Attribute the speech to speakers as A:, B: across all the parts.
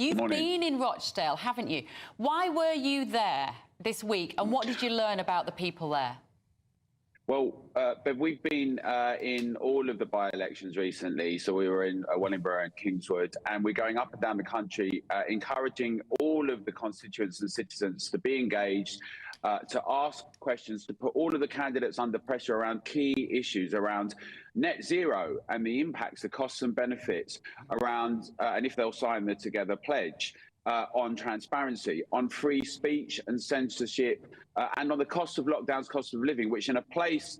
A: You've been in Rochdale, haven't you? Why were you there this week, and what did you learn about the people there?
B: Well, but we've been in all of the by-elections recently. So we were in Wellingborough and Kingswood, and we're going up and down the country, encouraging all of the constituents and citizens to be engaged, to ask questions, to put all of the candidates under pressure around key issues, around net zero and the impacts, the costs and benefits, around, and if they'll sign the Together pledge, on transparency, on free speech and censorship, and on the cost of lockdowns, cost of living, which in a place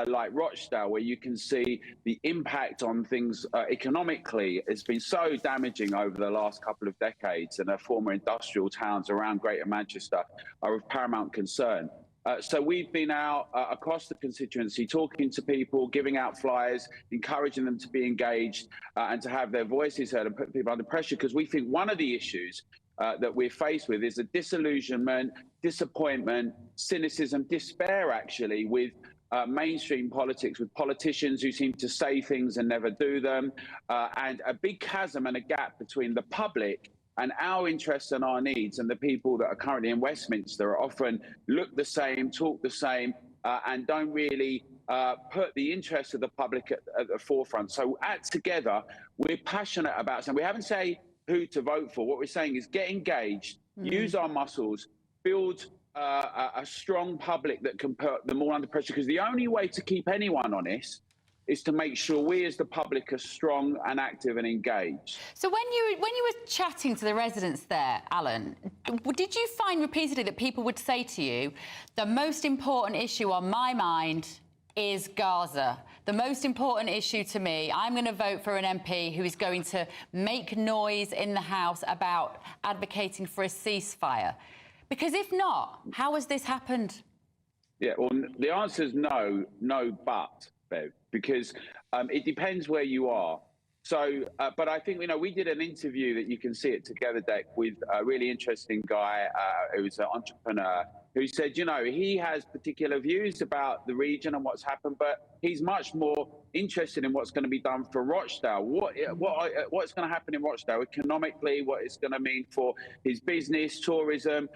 B: like Rochdale, where you can see the impact on things economically, has been so damaging over the last couple of decades, and our former industrial towns around Greater Manchester are of paramount concern. So we've been out across the constituency, talking to people, giving out flyers, encouraging them to be engaged and to have their voices heard and put people under pressure, because we think one of the issues that we're faced with is a disillusionment, disappointment, cynicism, despair, actually, with mainstream politics, with politicians who seem to say things and never do them, and a big chasm and a gap between the public and our interests and our needs, and the people that are currently in Westminster often look the same, talk the same, and don't really put the interests of the public at the forefront. So Together, we're passionate about something. We haven't said who to vote for. What we're saying is get engaged, use our muscles, build a strong public that can put them all under pressure, because the only way to keep anyone honest is to make sure we as the public are strong and active and engaged.
A: So when you were chatting to the residents there, Alan, did you find repeatedly that people would say to you, the most important issue on my mind is Gaza? The most important issue to me, I'm going to vote for an MP who is going to make noise in the House about advocating for a ceasefire. Because if not, how has this happened?
B: Yeah, well, the answer is no, but, Bev, because it depends where you are. So, but I think, we did an interview that you can see at Together Deck with a really interesting guy who's an entrepreneur, who said, he has particular views about the region and what's happened, but he's much more interested in what's going to be done for Rochdale. What's going to happen in Rochdale economically, what it's going to mean for his business, tourism,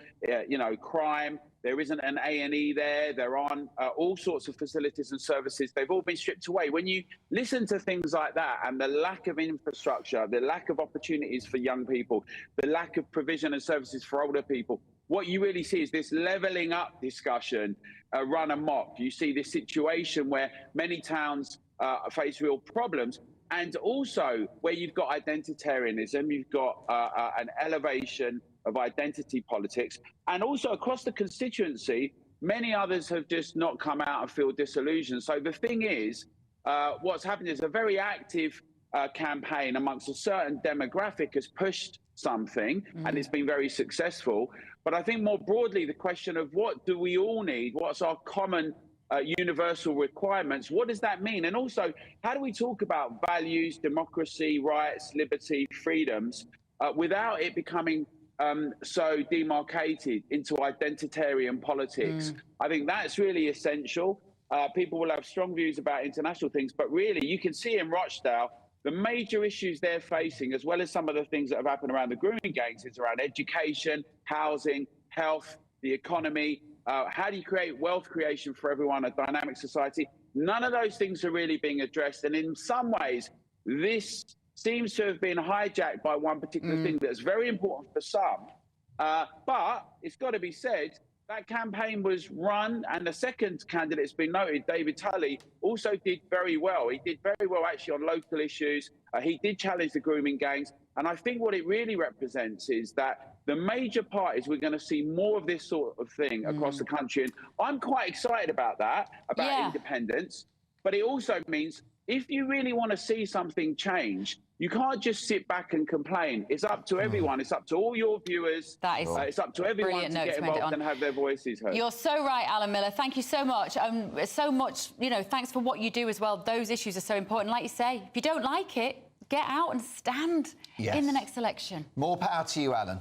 B: crime. There isn't an A&E there. There aren't all sorts of facilities and services. They've all been stripped away. When you listen to things like that, and the lack of infrastructure, the lack of opportunities for young people, the lack of provision and services for older people, what you really see is this levelling up discussion run amok. You see this situation where many towns face real problems, and also where you've got identitarianism, you've got an elevation of identity politics, and also across the constituency, many others have just not come out and feel disillusioned. So the thing is, what's happened is a very active campaign amongst a certain demographic has pushed something, and it's been very successful. But I think more broadly, the question of what do we all need? What's our common universal requirements? What does that mean? And also, how do we talk about values, democracy, rights, liberty, freedoms, without it becoming so demarcated into identitarian politics? I think that's really essential. People will have strong views about international things, but really you can see in Rochdale, the major issues they're facing, as well as some of the things that have happened around the grooming gangs, is around education, housing, health, the economy. How do you create wealth creation for everyone, a dynamic society? None of those things are really being addressed. And in some ways, this seems to have been hijacked by one particular thing that's very important for some. But it's got to be said, that campaign was run, and the second candidate's been noted, David Tully, also did very well. He did very well, actually, on local issues. He did challenge the grooming gangs. And I think what it really represents is that the major part is we're going to see more of this sort of thing across the country. And I'm quite excited about that, about independence. But it also means if you really want to see something change, you can't just sit back and complain. It's up to everyone. It's up to all your viewers.
A: That is
B: it's up to everyone to get involved and have their voices heard.
A: You're so right, Alan Miller. Thank you so much. Thanks for what you do as well. Those issues are so important. Like you say, if you don't like it, get out and stand in the next election.
C: More power to you, Alan.